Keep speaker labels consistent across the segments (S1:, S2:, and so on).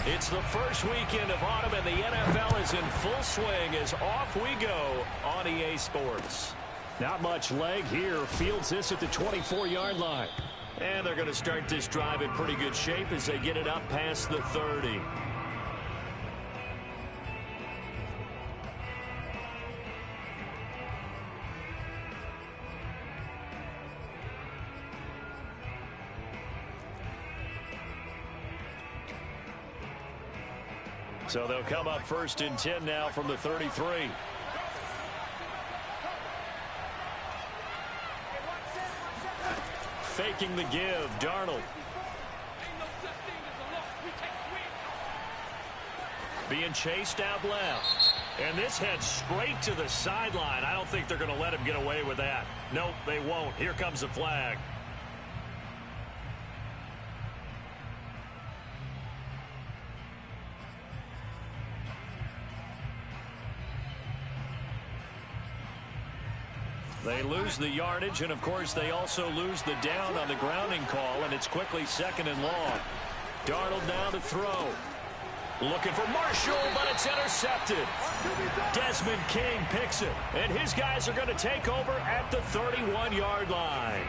S1: It's the first weekend of autumn, and the NFL is in full swing as off we go on EA Sports. Not much leg here. Fields this at the 24-yard line. And they're going to start this drive in pretty good shape as they get it up past the 30. So they'll come up 1st and 10 now from the 33. Faking the give, Darnold. Being chased out left. And this heads straight to the sideline. I don't think they're going to let him get away with that. Nope, they won't. Here comes the flag. They lose the yardage, and of course they also lose the down on the grounding call, and it's quickly 2nd and long. Darnold now to throw. Looking for Marshall, but it's intercepted. Desmond King picks it, and his guys are going to take over at the 31-yard line.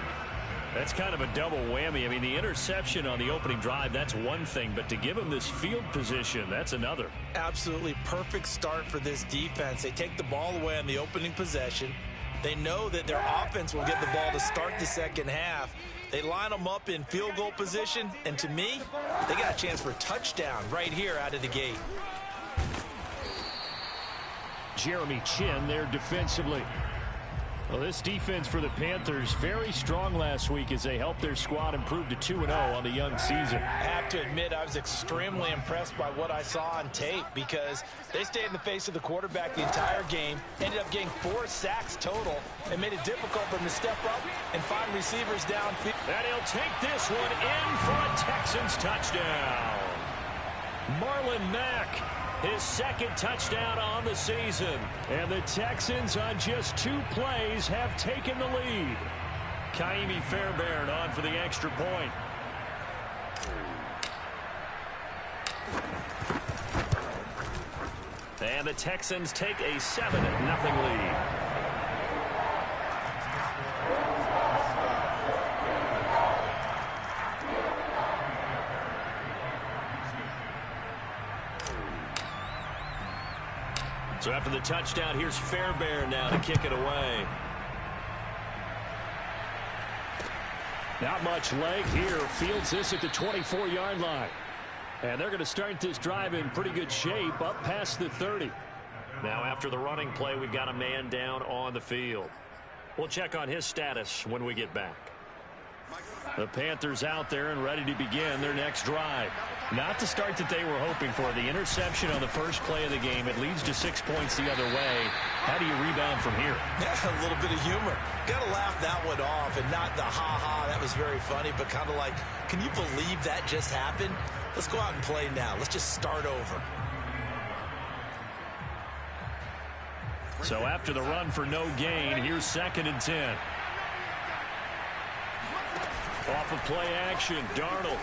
S1: That's kind of a double whammy. I mean, the interception on the opening drive, that's one thing, but to give him this field position, that's another.
S2: Absolutely perfect start for this defense. They take the ball away on the opening possession. They know that their offense will get the ball to start the second half. They line them up in field goal position, and to me, they got a chance for a touchdown right here out of the gate.
S1: Jeremy Chin there defensively. Well, this defense for the Panthers, very strong last week as they helped their squad improve to 2-0 on the young season.
S2: I have to admit, I was extremely impressed by what I saw on tape because they stayed in the face of the quarterback the entire game, ended up getting 4 sacks total, and made it difficult for them to step up and find receivers downfield.
S1: And he'll take this one in for a Texans touchdown. Marlon Mack, his 2nd touchdown on the season. And the Texans on just 2 plays have taken the lead. Kaimi Fairbairn on for the extra point. And the Texans take a 7-0 lead. So after the touchdown, here's Fairbairn now to kick it away. Not much leg here. Fields this at the 24-yard line. And they're going to start this drive in pretty good shape up past the 30. Now after the running play, we've got a man down on the field. We'll check on his status when we get back. The Panthers out there and ready to begin their next drive. Not the start that they were hoping for. The interception on the first play of the game. It leads to 6 points the other way. How do you rebound from here?
S2: Yeah, a little bit of humor. Got to laugh that one off and not the ha-ha. That was very funny, but kind of like, can you believe that just happened? Let's go out and play now. Let's just start over.
S1: So after the run for no gain, here's 2nd and 10. Off of play action, Darnold.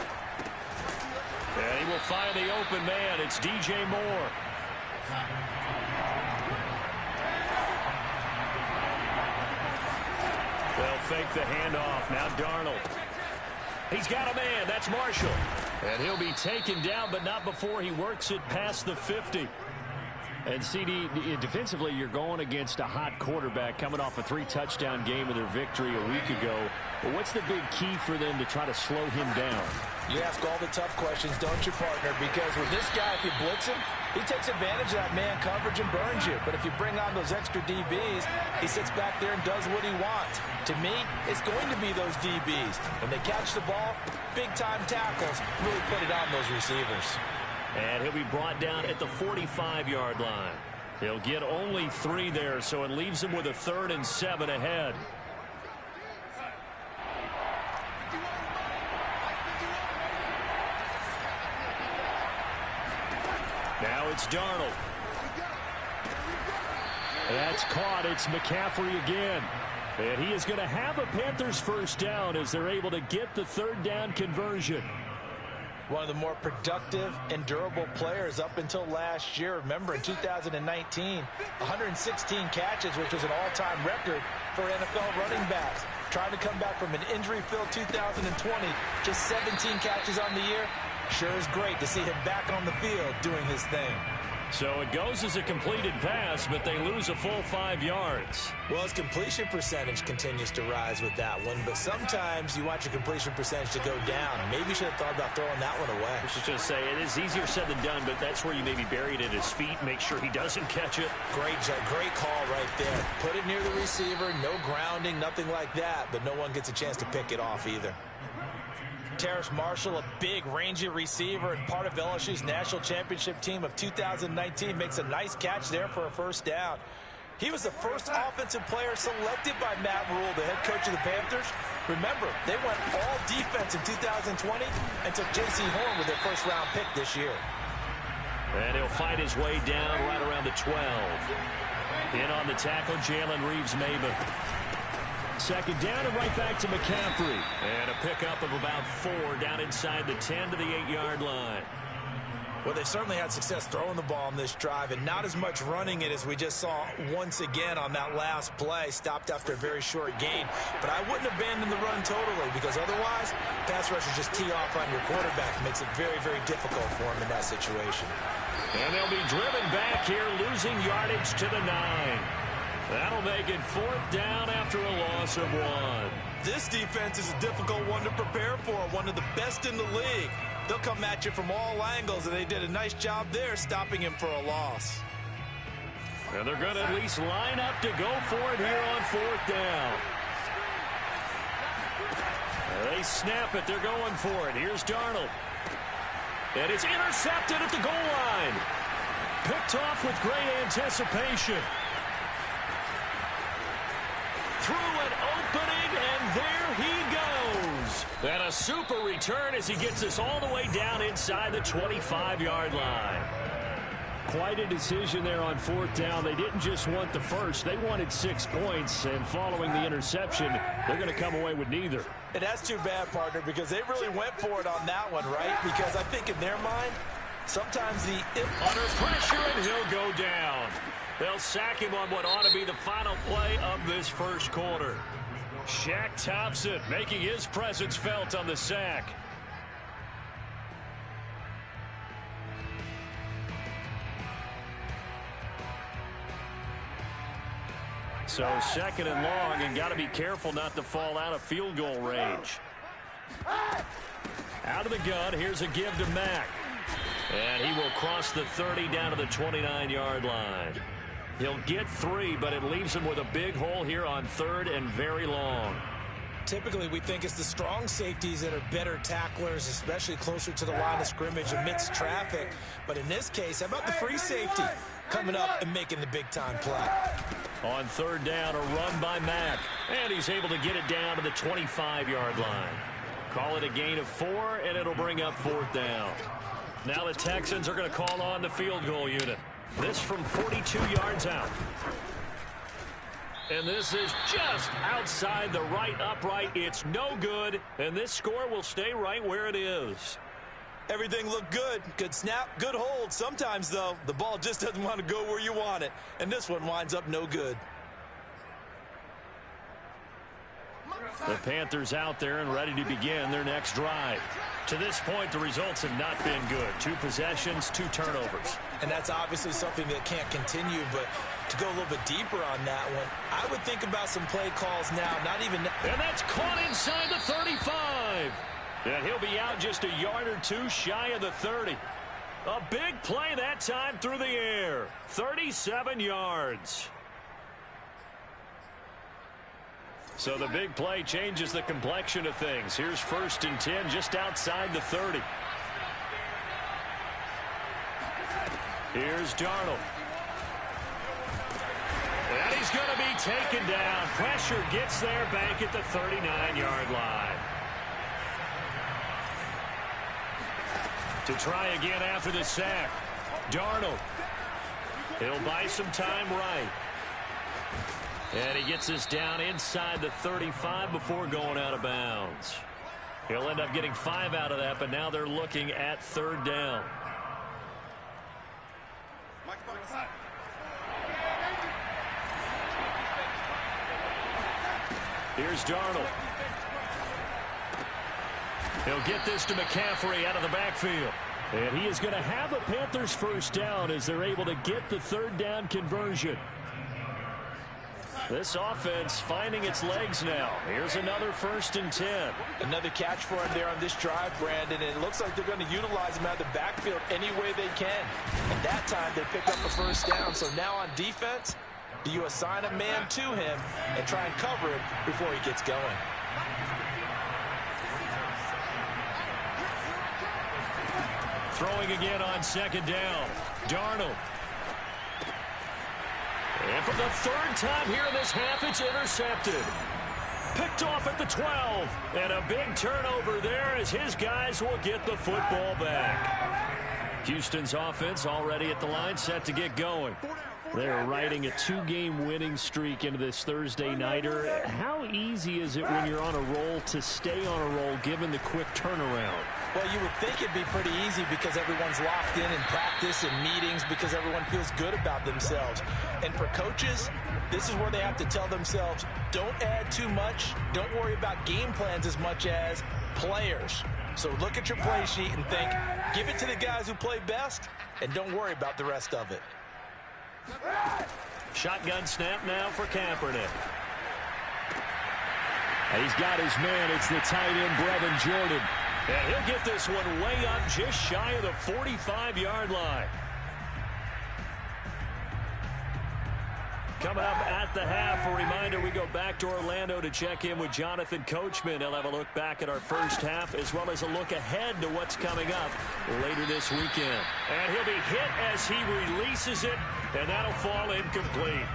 S1: And he will find the open man. It's DJ Moore. They'll fake the handoff. Now Darnold. He's got a man. That's Marshall. And he'll be taken down, but not before he works it past the 50. And CD, defensively, you're going against a hot quarterback coming off a 3-touchdown game of their victory a week ago. But what's the big key for them to try to slow him down?
S2: You ask all the tough questions, don't you, partner? Because with this guy, if you blitz him, he takes advantage of that man coverage and burns you. But if you bring on those extra DBs, he sits back there and does what he wants. To me, it's going to be those DBs. When they catch the ball, big-time tackles, really put it on those receivers.
S1: And he'll be brought down at the 45-yard line. He'll get only 3 there, so it leaves him with a 3rd and 7 ahead. Now it's Darnold. That's caught. It's McCaffrey again. And he is going to have a Panthers first down as they're able to get the 3rd down conversion.
S2: One of the more productive and durable players up until last year. Remember, in 2019, 116 catches, which was an all-time record for NFL running backs. Trying to come back from an injury-filled 2020, just 17 catches on the year. Sure is great to see him back on the field doing his thing.
S1: So it goes as a completed pass, but they lose a full 5 yards.
S2: Well, his completion percentage continues to rise with that one, but sometimes you want your completion percentage to go down. Maybe you should have thought about throwing that one away.
S1: I should just say, it is easier said than done, but that's where you maybe bury it at his feet, make sure he doesn't catch it.
S2: Great call right there. Put it near the receiver, no grounding, nothing like that, but no one gets a chance to pick it off either. Terrace Marshall, a big, rangy receiver and part of LSU's national championship team of 2019, makes a nice catch there for a first down. He was the first offensive player selected by Matt Rule, the head coach of the Panthers. Remember, they went all defense in 2020 and took J.C. Horn with their first-round pick this year.
S1: And he'll fight his way down right around the 12. In on the tackle, Jalen Reeves-Maybin. Second down and right back to McCaffrey. And a pickup of about 4 down inside the 10 to the 8-yard line.
S2: Well, they certainly had success throwing the ball on this drive and not as much running it as we just saw once again on that last play. Stopped after a very short gain. But I wouldn't abandon the run totally because otherwise, pass rushers just tee off on your quarterback. Makes it very, very difficult for him in that situation.
S1: And they'll be driven back here, losing yardage to the 9. That'll make it 4th down after a loss of 1.
S2: This defense is a difficult one to prepare for, one of the best in the league. They'll come at you from all angles, and they did a nice job there stopping him for a loss.
S1: And they're going to at least line up to go for it here on 4th down. They snap it. They're going for it. Here's Darnold. And it's intercepted at the goal line. Picked off with great anticipation. Through an opening, and there he goes. And a super return as he gets us all the way down inside the 25-yard line. Quite a decision there on 4th down. They didn't just want the first. They wanted 6 points, and following the interception, they're going to come away with neither.
S2: And that's too bad, partner, because they really went for it on that one, right? Because I think in their mind, sometimes
S1: under pressure, and he'll go down. They'll sack him on what ought to be the final play of this first quarter. Shaq Thompson making his presence felt on the sack. So 2nd and long, and got to be careful not to fall out of field goal range. Out of the gun, here's a give to Mack. And he will cross the 30 down to the 29-yard line. He'll get 3, but it leaves him with a big hole here on 3rd and very long.
S2: Typically, we think it's the strong safeties that are better tacklers, especially closer to the line of scrimmage amidst traffic. But in this case, how about the free safety coming up and making the big-time play?
S1: On 3rd down, a run by Mack. And he's able to get it down to the 25-yard line. Call it a gain of 4, and it'll bring up 4th down. Now the Texans are going to call on the field goal unit. This from 42 yards out. And this is just outside the right upright. It's no good, and this score will stay right where it is.
S2: Everything looked good. Good snap, good hold. Sometimes, though, the ball just doesn't want to go where you want it. And this one winds up no good.
S1: The Panthers out there and ready to begin their next drive. To this point, the results have not been good. 2 possessions, 2 turnovers.
S2: And that's obviously something that can't continue, but to go a little bit deeper on that one, I would think about some play calls now, not even...
S1: And that's caught inside the 35. And he'll be out just a yard or 2 shy of the 30. A big play that time through the air. 37 yards. So the big play changes the complexion of things. Here's 1st and 10 just outside the 30. Here's Darnold. And he's going to be taken down. Pressure gets there back at the 39-yard line. To try again after the sack. Darnold. He'll buy some time right. And he gets us down inside the 35 before going out of bounds. He'll end up getting 5 out of that, but now they're looking at 3rd down. Here's Darnold. He'll get this to McCaffrey out of the backfield. And he is going to have a Panthers 1st down as they're able to get the 3rd down conversion. This offense finding its legs now. Here's another 1st and 10.
S2: Another catch for him there on this drive, Brandon. And it looks like they're going to utilize him out of the backfield any way they can. And that time they pick up the 1st down. So now on defense, do you assign a man to him and try and cover him before he gets going?
S1: Throwing again on 2nd down. Darnold. And for the 3rd time here in this half, it's intercepted. Picked off at the 12. And a big turnover there as his guys will get the football back. Houston's offense already at the line, set to get going. They're riding a 2-game winning streak into this Thursday nighter. How easy is it when you're on a roll to stay on a roll given the quick turnaround?
S2: Well, you would think it'd be pretty easy because everyone's locked in practice and meetings because everyone feels good about themselves. And for coaches, this is where they have to tell themselves, don't add too much. Don't worry about game plans as much as players. So look at your play sheet and think, give it to the guys who play best and don't worry about the rest of it.
S1: Shotgun snap now for Kaepernick. He's got his man. It's the tight end, Brevin Jordan. And he'll get this one way up just shy of the 45-yard line. Coming up at the half, a reminder, we go back to Orlando to check in with Jonathan Coachman. He'll have a look back at our first half as well as a look ahead to what's coming up later this weekend. And he'll be hit as he releases it, and that'll fall incomplete.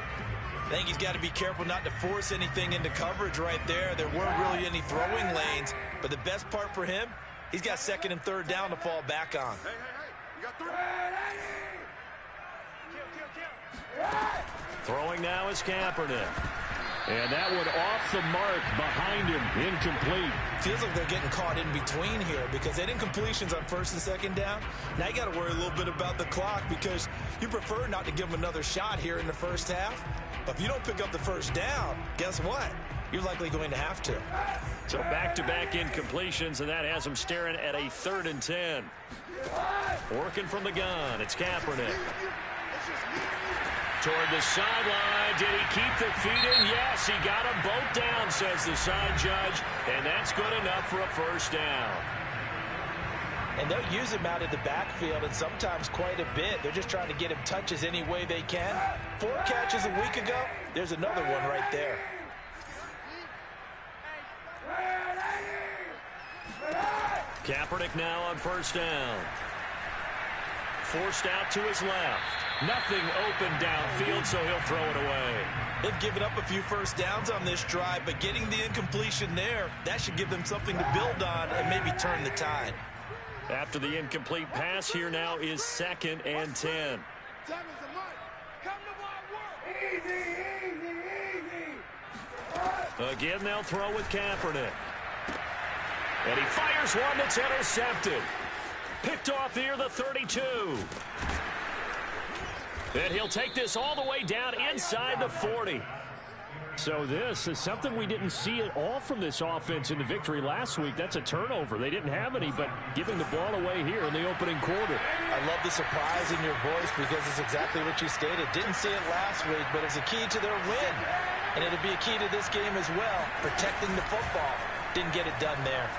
S2: I think he's got to be careful not to force anything into coverage right there. There weren't really any throwing lanes, but the best part for him, he's got 2nd and 3rd down to fall back on.
S3: You got 3rd.
S1: Throwing now is Kaepernick. And that one off the mark behind him, incomplete.
S2: Feels like they're getting caught in between here because they didn't completions on 1st and 2nd down. Now you got to worry a little bit about the clock because you prefer not to give them another shot here in the 1st half. But if you don't pick up the 1st down, guess what? You're likely going to have to.
S1: So back-to-back incompletions, and that has them staring at a 3rd and 10. Working from the gun, it's Kaepernick. Toward the sideline, did he keep the feet in? Yes, he got them both down, says the side judge, and that's good enough for a 1st down.
S2: And they'll use him out of the backfield, and sometimes quite a bit. They're just trying to get him touches any way they can. 4 catches a week ago, there's another one right there.
S1: Kaepernick now on 1st down. Forced out to his left. Nothing open downfield, so he'll throw it away.
S2: They've given up a few 1st downs on this drive, but getting the incompletion there, that should give them something to build on and maybe turn the tide.
S1: After the incomplete pass, here now is 2nd and 10. Again, they'll throw with Kaepernick. And he fires one that's intercepted. Picked off here, the 32. And he'll take this all the way down inside the 40. So this is something we didn't see at all from this offense in the victory last week. That's a turnover. They didn't have any, but giving the ball away here in the opening quarter.
S2: I love the surprise in your voice because it's exactly what you stated. Didn't see it last week, but it's a key to their win. And it'll be a key to this game as well, protecting the football. Didn't get it done there.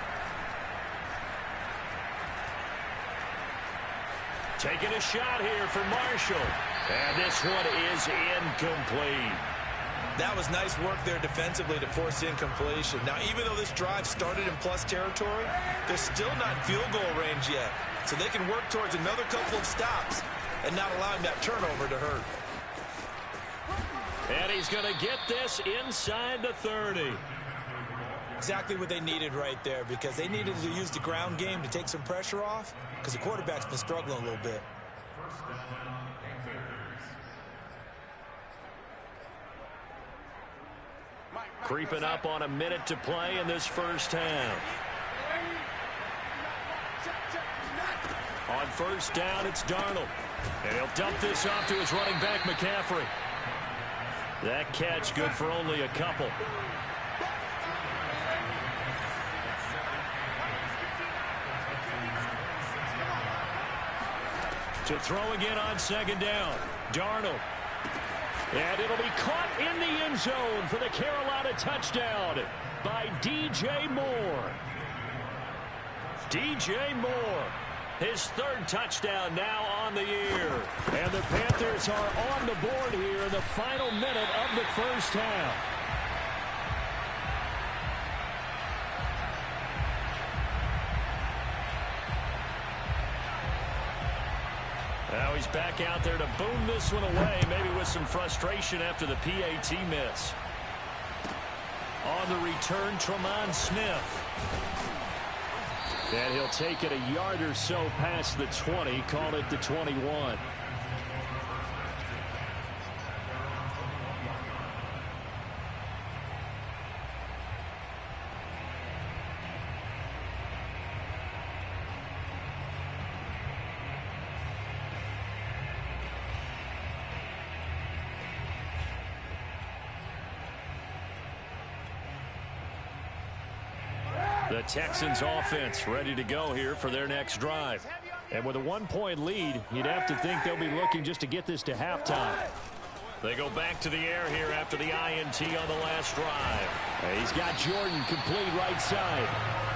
S1: Taking a shot here for Marshall. And this one is incomplete.
S2: That was nice work there defensively to force incompletion. Now, even though this drive started in plus territory, they're still not in field goal range yet. So they can work towards another couple of stops and not allowing that turnover to hurt.
S1: And he's going to get this inside the 30.
S2: Exactly what they needed right there because they needed to use the ground game to take some pressure off because the quarterback's been struggling a little bit.
S1: Creeping up on a minute to play in this 1st half. On first down, it's Darnold. And he'll dump this off to his running back, McCaffrey. That catch good for only a couple. To throw again on second down. Darnold. And it'll be caught in the end zone for the Carolina touchdown by DJ Moore. DJ Moore, his third touchdown now on the year. And the Panthers are on the board here in the final minute of the first half. Now he's back out there to boom this one away, maybe with some frustration after the PAT miss. On the return, Tremont Smith. And he'll take it a yard or so past the 20, call it the 21. The Texans offense ready to go here for their next drive. And with a 1-point lead, you'd have to think they'll be looking just to get this to halftime. They go back to the air here after the INT on the last drive. And he's got Jordan complete right side.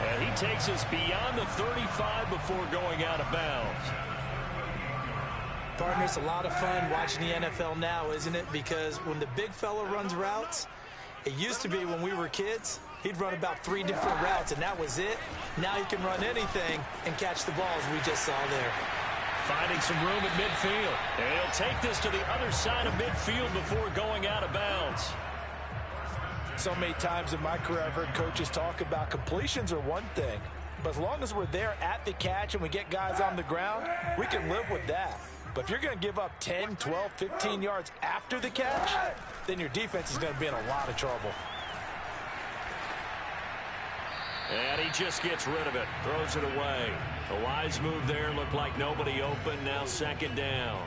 S1: And he takes us beyond the 35 before going out of bounds.
S2: Partner, it's a lot of fun watching the NFL now, isn't it? Because when the big fella runs routes, it used to be when we were kids, he'd run about 3 different routes, and that was it. Now he can run anything and catch the balls we just saw there.
S1: Finding some room at midfield. And he'll take this to the other side of midfield before going out of bounds.
S2: So many times in my career I've heard coaches talk about completions are one thing, but as long as we're there at the catch and we get guys on the ground, we can live with that. But if you're going to give up 10, 12, 15 yards after the catch, then your defense is going to be in a lot of trouble.
S1: And he just gets rid of it, throws it away. A wise move there, looked like nobody open, now second down.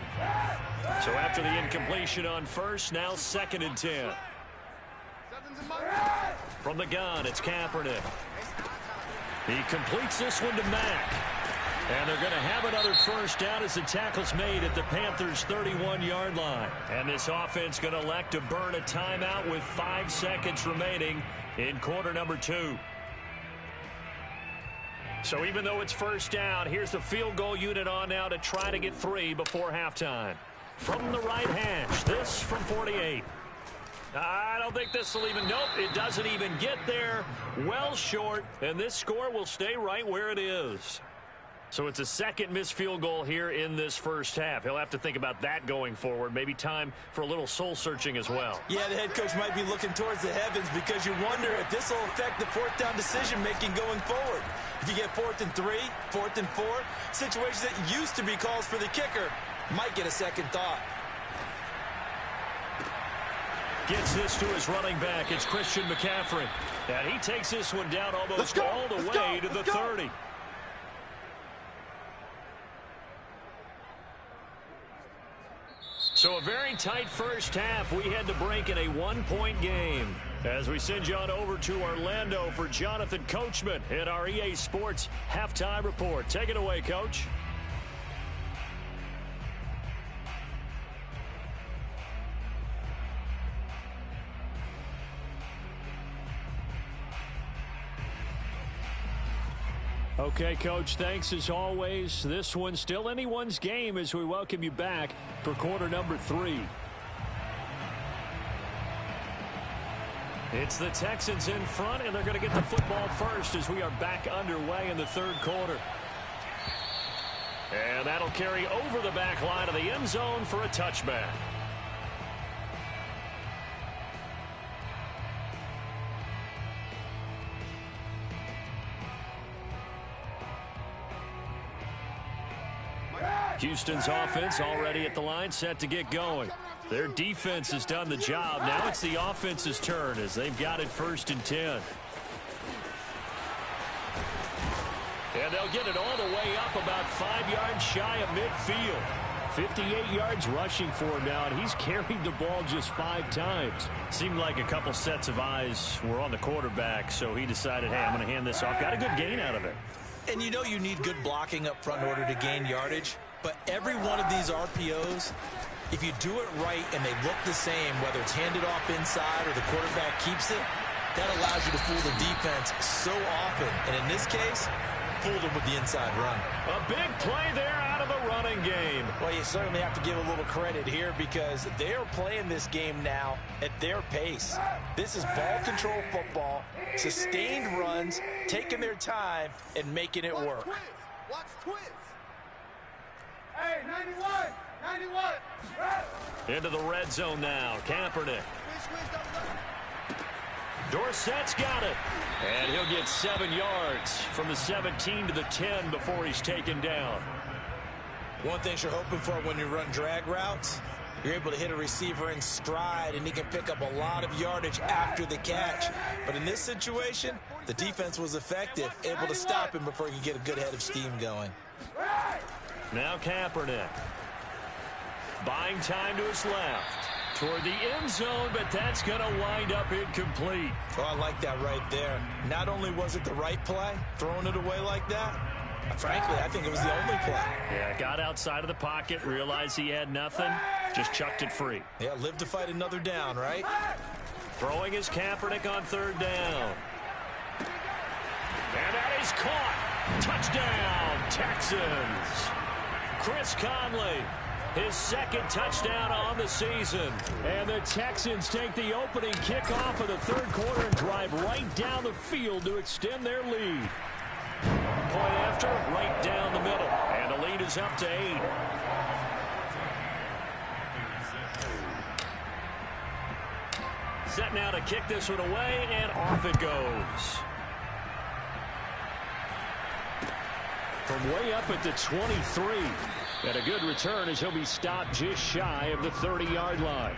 S1: So after the incompletion on first, now 2nd and 10. From the gun, it's Kaepernick. He completes this one to Mack. And they're going to have another first down as the tackle's made at the Panthers' 31-yard line. And this offense going to elect to burn a timeout with 5 seconds remaining in quarter number 2. So even though it's first down, here's the field goal unit on now to try to get 3 before halftime. From the right hash, this from 48. I don't think this will even, nope, it doesn't even get there. Well short, and this score will stay right where it is. So it's a second missed field goal here in this first half. He'll have to think about that going forward. Maybe time for a little soul-searching as well.
S2: Yeah, the head coach might be looking towards the heavens because you wonder if this will affect the 4th down decision-making going forward. If you get 4th and 3, 4th and 4, situations that used to be calls for the kicker might get a second thought.
S1: Gets this to his running back. It's Christian McCaffrey. And he takes this one down almost all the way to the 30. So a very tight first half. We had to break in a 1-point game. As we send you on over to Orlando for Jonathan Coachman in our EA Sports Halftime Report. Take it away, Coach. Okay, Coach, thanks as always. This one's still anyone's game as we welcome you back for quarter number 3. It's the Texans in front, and they're going to get the football first as we are back underway in the 3rd quarter. And that'll carry over the back line of the end zone for a touchback. Houston's offense already at the line, set to get going. Their defense has done the job. Now it's the offense's turn as they've got it 1st and 10. And they'll get it all the way up about 5 yards shy of midfield. 58 yards rushing for him now, and he's carried the ball just 5 times.
S3: Seemed like a couple sets of eyes were on the quarterback, so he decided, hey, I'm going to hand this off. Got a good gain out of it.
S2: And you know you need good blocking up front in order to gain yardage, but every one of these RPOs, if you do it right and they look the same, whether it's handed off inside or the quarterback keeps it, that allows you to fool the defense so often. And in this case, fooled them with the inside run.
S1: A big play there out of the running game.
S2: Well, you certainly have to give a little credit here because they're playing this game now at their pace. This is ball control football, sustained runs, taking their time and making it work.
S4: Watch twins. Hey, 91, 91.
S1: Into the red zone now. Kaepernick. Dorsett's got it. And he'll get 7 yards from the 17 to the 10 before he's taken down.
S2: One thing you're hoping for when you run drag routes, you're able to hit a receiver in stride, and he can pick up a lot of yardage after the catch. But in this situation, the defense was effective, able to stop him before he could get a good head of steam going.
S1: Now Kaepernick. Buying time to his left. Toward the end zone, but that's going to wind up incomplete.
S2: Oh, I like that right there. Not only was it the right play, throwing it away like that, frankly, I think it was the only play.
S3: Yeah, got outside of the pocket, realized he had nothing, just chucked it free.
S2: Yeah, live to fight another down, right?
S1: Throwing is Kaepernick on 3rd down. And that is caught. Touchdown, Texans. Chris Conley. His 2nd touchdown on the season. And the Texans take the opening kickoff of the 3rd quarter and drive right down the field to extend their lead. Point after, right down the middle. And the lead is up to 8. Set now to kick this one away, and off it goes. From way up at the 23. And a good return as he'll be stopped just shy of the 30-yard line.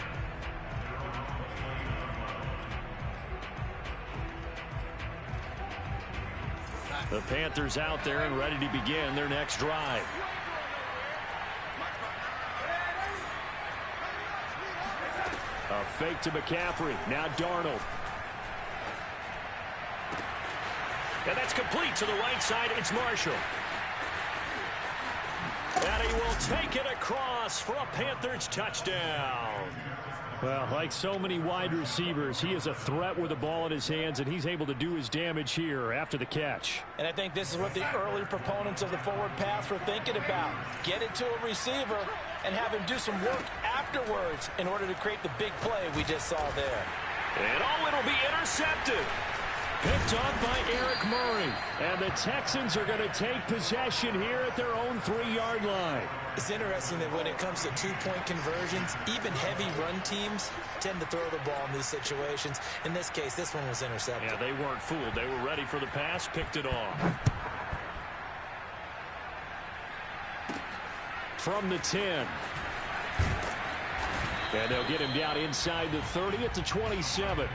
S1: The Panthers out there and ready to begin their next drive. A fake to McCaffrey. Now Darnold. And that's complete to the right side. It's Marshall. And he will take it across for a Panthers touchdown. Well, like so many wide receivers, he is a threat with the ball in his hands, and he's able to do his damage here after the catch.
S2: And I think this is what the early proponents of the forward pass were thinking about. Get it to a receiver and have him do some work afterwards in order to create the big play we just saw there.
S1: And it'll be intercepted. Picked off by Eric Murray. And the Texans are going to take possession here at their own 3-yard line.
S2: It's interesting that when it comes to 2-point conversions, even heavy run teams tend to throw the ball in these situations. In this case, this one was intercepted.
S1: Yeah, they weren't fooled. They were ready for the pass, picked it off. From the 10. And they'll get him down inside the 30 at the 27.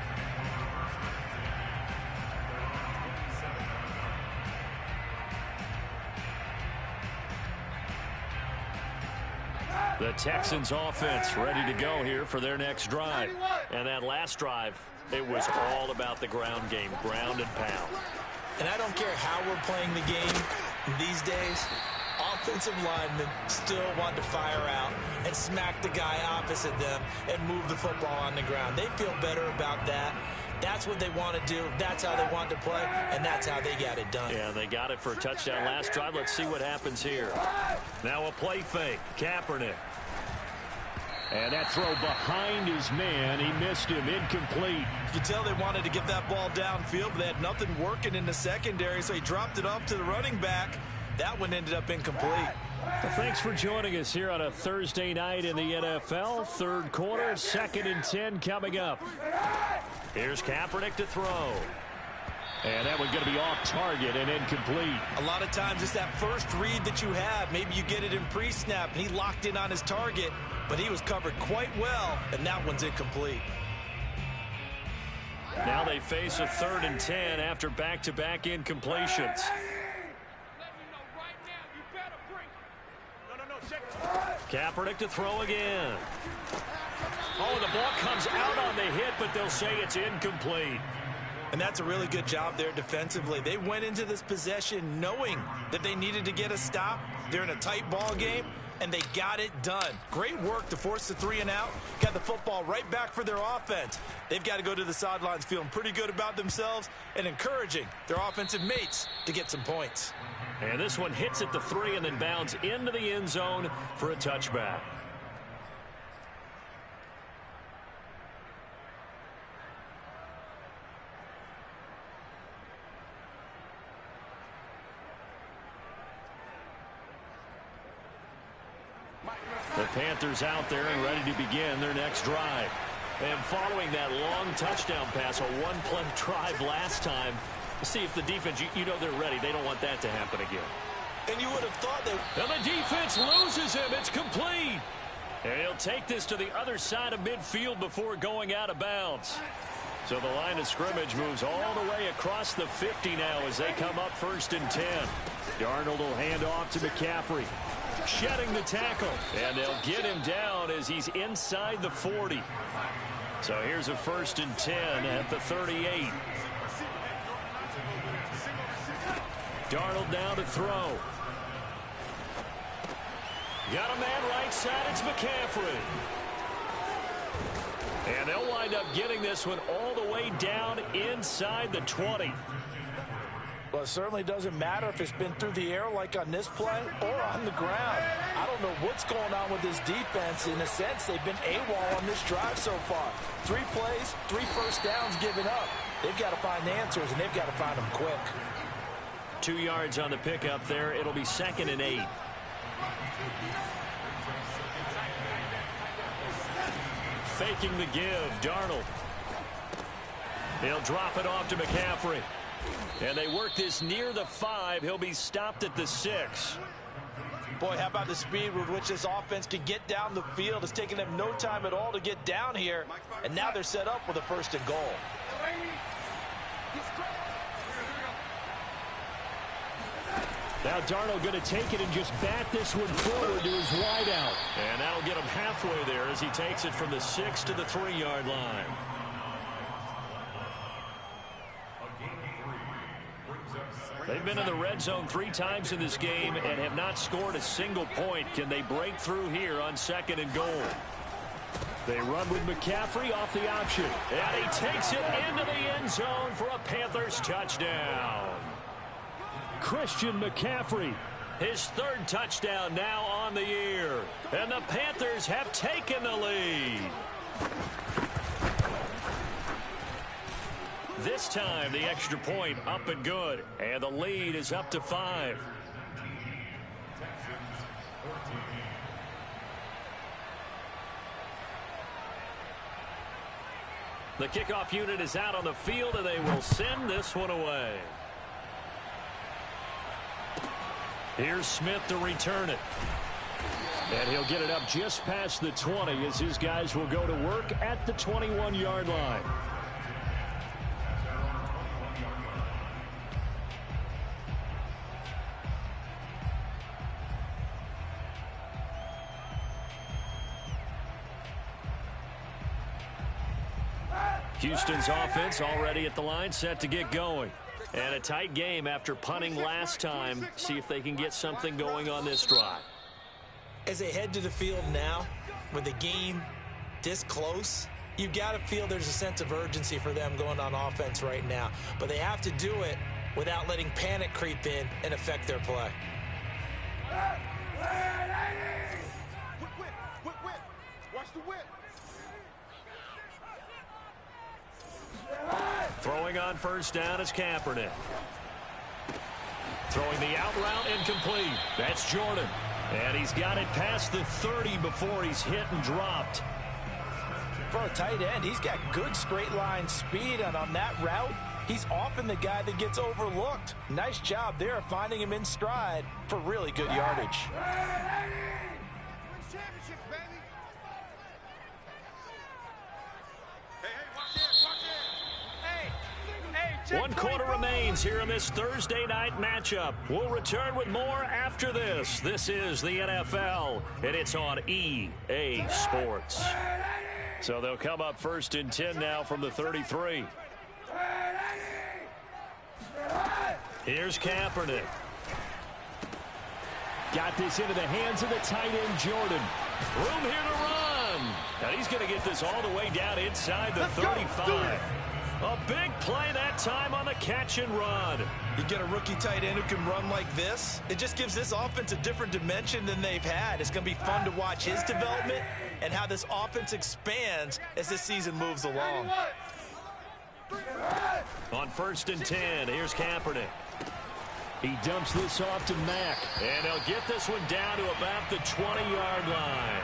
S1: The Texans offense ready to go here for their next drive. And that last drive, it was all about the ground game, ground and pound.
S2: And I don't care how we're playing the game these days, offensive linemen still want to fire out and smack the guy opposite them and move the football on the ground. They feel better about that. That's what they want to do. That's how they want to play, and that's how they got it done.
S1: Yeah, they got it for a touchdown last drive. Let's see what happens here. Now a play fake. Kaepernick. And that throw behind his man. He missed him. Incomplete.
S2: You can tell they wanted to get that ball downfield, but they had nothing working in the secondary, so he dropped it off to the running back. That one ended up incomplete.
S1: Well, thanks for joining us here on a Thursday night in the NFL. 3rd quarter, 2nd and 10 coming up. Here's Kaepernick to throw. And that one going to be off target and incomplete.
S2: A lot of times it's that first read that you have. Maybe you get it in pre-snap, and he locked in on his target, but he was covered quite well, and that one's incomplete.
S1: Now they face a 3rd and 10 after back-to-back incompletions. Kaepernick to throw again. Oh, the ball comes out on the hit, but they'll say it's incomplete.
S2: And that's a really good job there defensively. They went into this possession knowing that they needed to get a stop. They're in a tight ball game, and they got it done. Great work to force the 3 and out. Got the football right back for their offense. They've got to go to the sidelines feeling pretty good about themselves and encouraging their offensive mates to get some points.
S1: And this one hits at the 3 and then bounds into the end zone for a touchback. The Panthers out there and ready to begin their next drive. And following that long touchdown pass, a one-play drive last time, see if the defense, you know they're ready. They don't want that to happen again.
S2: And you would have thought that.
S1: And the defense loses him. It's complete. And he'll take this to the other side of midfield before going out of bounds. So the line of scrimmage moves all the way across the 50 now as they come up 1st and 10. Darnold will hand off to McCaffrey. Shedding the tackle, and they'll get him down as he's inside the 40. So here's a 1st and 10 at the 38. Darnold now to throw. Got a man right side, it's McCaffrey. And they'll wind up getting this one all the way down inside the 20.
S2: Well, it certainly doesn't matter if it's been through the air like on this play or on the ground. I don't know what's going on with this defense. In a sense, they've been AWOL on this drive so far. 3 plays, 3 first downs given up. They've got to find the answers, and they've got to find them quick.
S1: 2 yards on the pickup there. It'll be 2nd and 8. Faking the give, Darnold. He'll drop it off to McCaffrey. And they work this near the 5. He'll be stopped at the 6.
S2: Boy, how about the speed with which this offense can get down the field? It's taken them no time at all to get down here. And now they're set up with a 1st and goal.
S1: Now Darnold going to take it and just bat this one forward to his wideout. And that'll get him halfway there as he takes it from the 6 to the 3-yard line. They've been in the red zone 3 times in this game and have not scored a single point. Can they break through here on 2nd and goal? They run with McCaffrey off the option. And he takes it into the end zone for a Panthers touchdown. Christian McCaffrey, his 3rd touchdown now on the year. And the Panthers have taken the lead. This time, the extra point up and good. And the lead is up to 5. The kickoff unit is out on the field, and they will send this one away. Here's Smith to return it. And he'll get it up just past the 20 as his guys will go to work at the 21-yard line. Houston's offense already at the line, set to get going. And a tight game after punting last time. See if they can get something going on this drive.
S2: As they head to the field now, with the game this close, you've got to feel there's a sense of urgency for them going on offense right now. But they have to do it without letting panic creep in and affect their play.
S4: Whip. Watch the whip.
S1: Throwing on 1st down is Kaepernick. Throwing the out route incomplete. That's Jordan. And he's got it past the 30 before he's hit and dropped.
S2: For a tight end, he's got good straight line speed, and on that route, he's often the guy that gets overlooked. Nice job there of finding him in stride for really good yardage.
S1: One quarter remains here in this Thursday night matchup. We'll return with more after this. This is the NFL, and it's on EA Sports. So they'll come up 1st and 10 now from the 33. Here's Kaepernick. Got this into the hands of the tight end, Jordan. Room here to run. And he's going to get this all the way down inside the 35. A big play that time on the catch and run.
S2: You get a rookie tight end who can run like this, it just gives this offense a different dimension than they've had. It's going to be fun to watch his development and how this offense expands as this season moves along.
S1: On 1st and 10, here's Kaepernick. He dumps this off to Mack. And they'll get this one down to about the 20-yard line.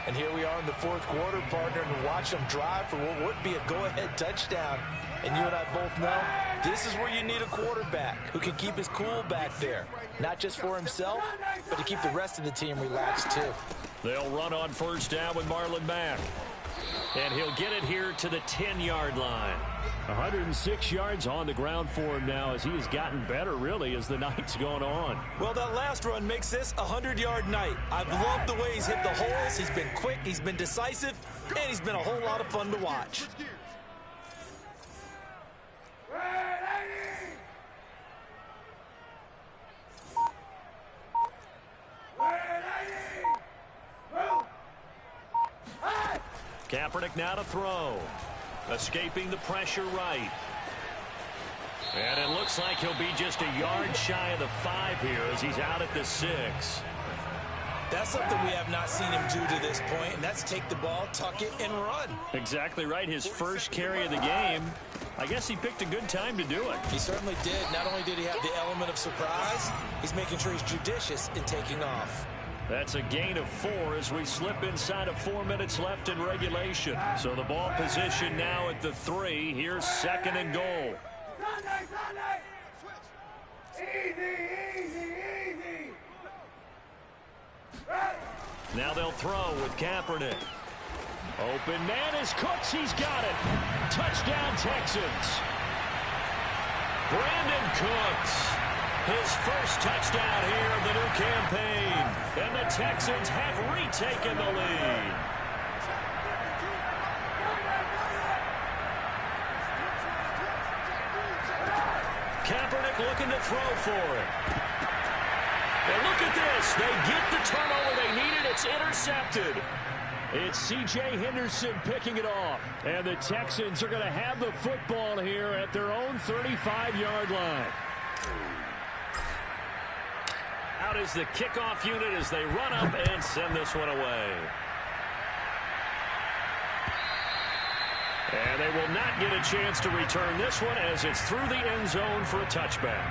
S2: And here we are in the 4th quarter, partner, and watch them drive for what would be a go-ahead touchdown. And you and I both know this is where you need a quarterback who can keep his cool back there. Not just for himself, but to keep the rest of the team relaxed too.
S1: They'll run on 1st down with Marlon Mack. And he'll get it here to the 10-yard line. 106 yards on the ground for him now as he has gotten better, really, as the night's going on.
S2: Well, that last run makes this a 100-yard night. I've loved the way he's hit the holes. He's been quick, he's been decisive, and he's been a whole lot of fun to watch.
S1: Kaepernick now to throw. Escaping the pressure right. And it looks like he'll be just a yard shy of the 5 here as he's out at the 6.
S2: That's something we have not seen him do to this point, and that's take the ball, tuck it, and run.
S1: Exactly right. His first carry of the game. I guess he picked a good time to do it.
S2: He certainly did. Not only did he have the element of surprise, he's making sure he's judicious in taking off.
S1: That's a gain of 4 as we slip inside of 4 minutes left in regulation. So the ball position now at the 3. Here's 2nd and goal.
S4: Easy.
S1: Now they'll throw with Kaepernick. Open man is Cooks. He's got it. Touchdown, Texans. Brandon Cooks. His first touchdown here of the new campaign. And the Texans have retaken the lead. Kaepernick looking to throw for it. And look at this. They get the turnover they needed. It's intercepted. It's C.J. Henderson picking it off. And the Texans are going to have the football here at their own 35-yard line. Out is the kickoff unit as they run up and send this one away. And they will not get a chance to return this one as it's through the end zone for a touchback.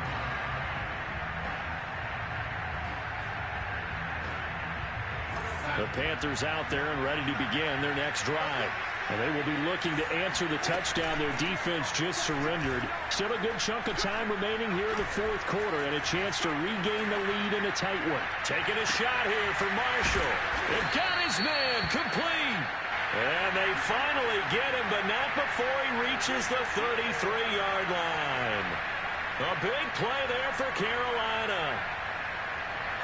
S1: The Panthers out there and ready to begin their next drive. And they will be looking to answer the touchdown their defense just surrendered. Still a good chunk of time remaining here in the 4th quarter and a chance to regain the lead in a tight one. Taking a shot here for Marshall. They've got his man complete. And they finally get him, but not before he reaches the 33-yard line. A big play there for Carolina.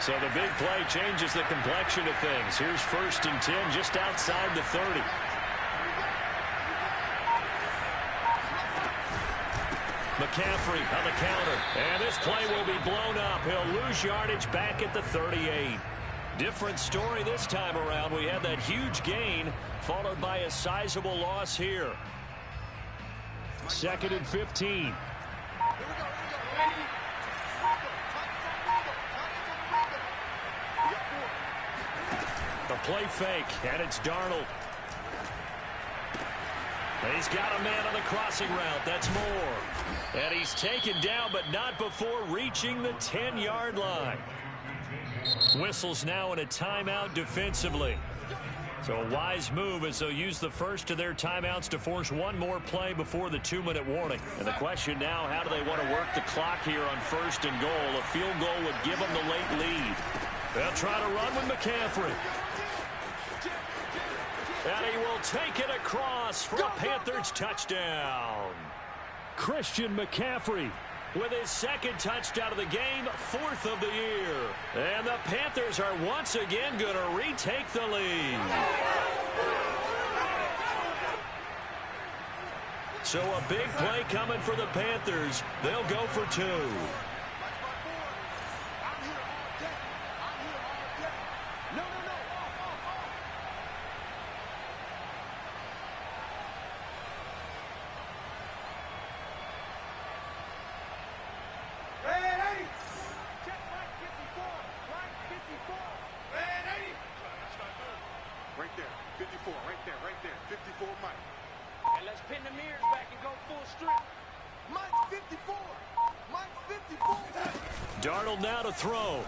S1: So the big play changes the complexion of things. Here's 1st and 10 just outside the 30. McCaffrey on the counter. And this play will be blown up. He'll lose yardage back at the 38. Different story this time around. We had that huge gain followed by a sizable loss here. 2nd and 15. The play fake, and it's Darnold. He's got a man on the crossing route. That's Moore. And he's taken down, but not before reaching the 10-yard line. Whistles now in a timeout defensively. So a wise move as they'll use the first of their timeouts to force one more play before the 2-minute warning. And the question now, how do they want to work the clock here on 1st and goal? A field goal would give them the late lead. They'll try to run with McCaffrey. And he will take it across for a Panthers touchdown. Christian McCaffrey
S3: with his second touchdown of the game, 4th of the year. And the Panthers are once again going to retake the lead. So a big play coming for the Panthers. They'll go for 2.
S4: Right there, 54 Mike.
S5: And let's pin the mirrors back and go full strip.
S4: Mike 54. Mike 54.
S3: Darnold now to throw.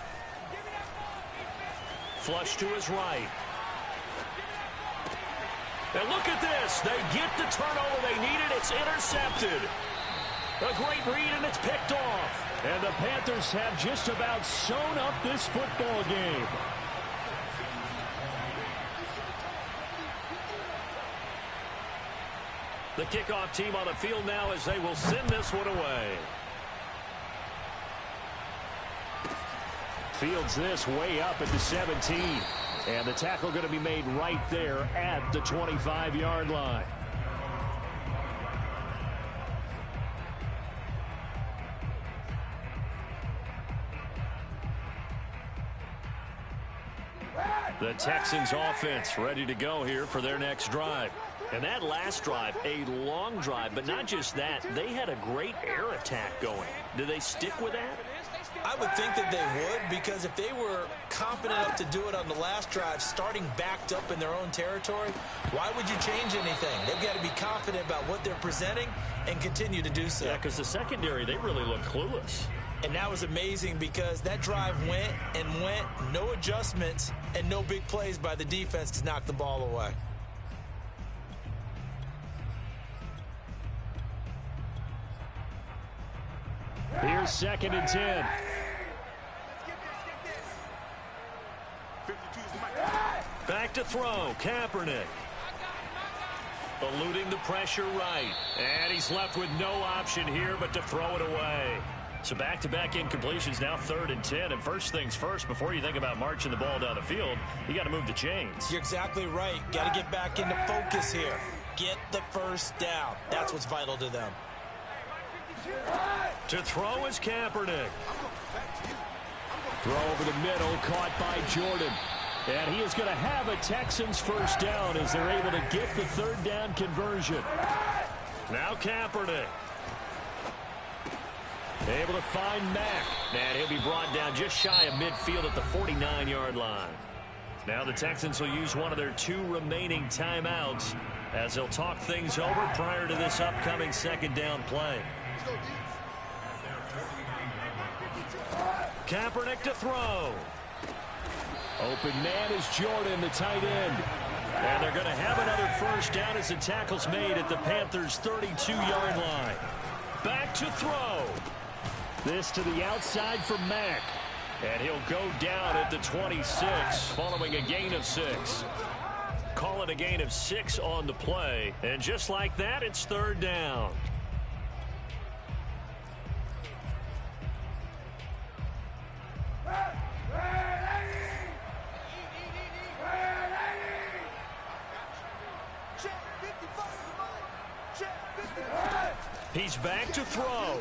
S3: Flush to his right. And look at this. They get the turnover they needed. It's intercepted. A great read, and it's picked off.
S1: And the Panthers have just about sewn up this football game.
S3: The kickoff team on the field now as they will send this one away.
S1: Fields this way up at the 17. And the tackle going to be made right there at the 25-yard line.
S3: The Texans offense ready to go here for their next drive. And that last drive, a long drive, but not just that, they had a great air attack going. Do they stick with that?
S2: I would think that they would, because if they were confident enough to do it on the last drive, starting backed up in their own territory, why would you change anything? They've got to be confident about what they're presenting and continue to do so.
S3: Yeah, because the secondary, they really look clueless.
S2: And that was amazing because that drive went and went, no adjustments, and no big plays by the defense to knock the ball away.
S1: Here's 2nd and 10.
S4: 52's Mike.
S3: Back to throw, Kaepernick. Eluding the pressure right. And he's left with no option here but to throw it away. So back-to-back incompletions, now 3rd and 10. And first things first, before you think about marching the ball down the field, you got to move the chains.
S2: You're exactly right. Got to get back into focus here. Get the first down. That's what's vital to them.
S3: To throw is Kaepernick.
S1: Throw over the middle, caught by Jordan. And he is going to have a Texans first down as they're able to get the 3rd down conversion.
S3: Now Kaepernick.
S1: Able to find Mack.
S3: And he'll be brought down just shy of midfield at the 49-yard line. Now the Texans will use one of their 2 remaining timeouts as they'll talk things over prior to this upcoming 2nd down play. Kaepernick to throw.
S1: Open man is Jordan, the tight end.
S3: And they're going to have another first down as the tackle's made at the Panthers' 32-yard line. Back to throw.
S1: This to the outside for Mack.
S3: And he'll go down at the 26 following a gain of 6. Call it a gain of 6 on the play. And just like that, it's 3rd down. He's back to throw.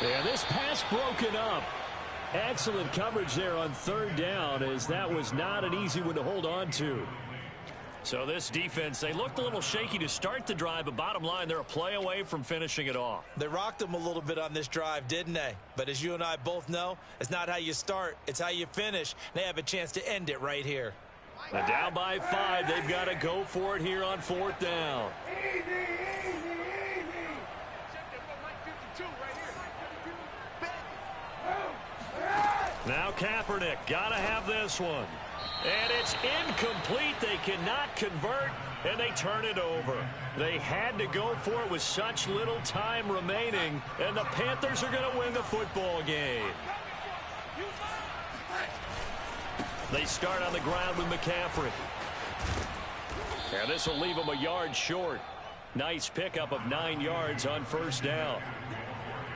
S1: And this pass broken up. Excellent coverage there on 3rd down, as that was not an easy one to hold on to.
S3: So this defense, they looked a little shaky to start the drive, but bottom line, they're a play away from finishing it off.
S2: They rocked them a little bit on this drive, didn't they? But as you and I both know, it's not how you start, it's how you finish. They have a chance to end it right here.
S3: They're down by 5. They've got to go for it here on 4th down. Now Kaepernick, got to have this one. And it's incomplete. They cannot convert, and they turn it over. They had to go for it with such little time remaining, and the Panthers are going to win the football game. They start on the ground with McCaffrey. And this will leave them a yard short.
S1: Nice pickup of 9 yards on first down.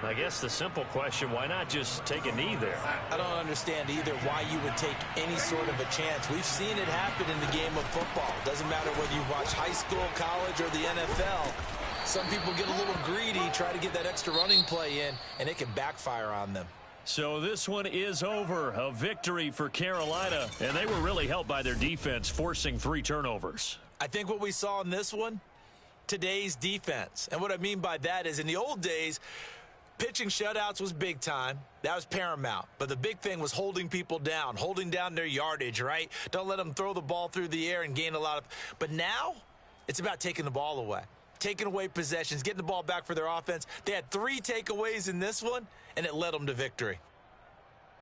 S3: I guess the simple question, why not just take a knee there?
S2: I don't understand either why you would take any sort of a chance. We've seen it happen in the game of football. Doesn't matter whether you watch high school, college, or the NFL. Some people get a little greedy, try to get that extra running play in, and it can backfire on them.
S3: So this one is over. A victory for Carolina, and they were really helped by their defense, forcing 3 turnovers.
S2: I think what we saw in this one, today's defense. And what I mean by that is in the old days, pitching shutouts was big time. That was paramount. But the big thing was holding people down, holding down their yardage, right? Don't let them throw the ball through the air and gain a lot of. But now it's about taking the ball away, taking away possessions, getting the ball back for their offense. They had 3 takeaways in this one, and it led them to victory.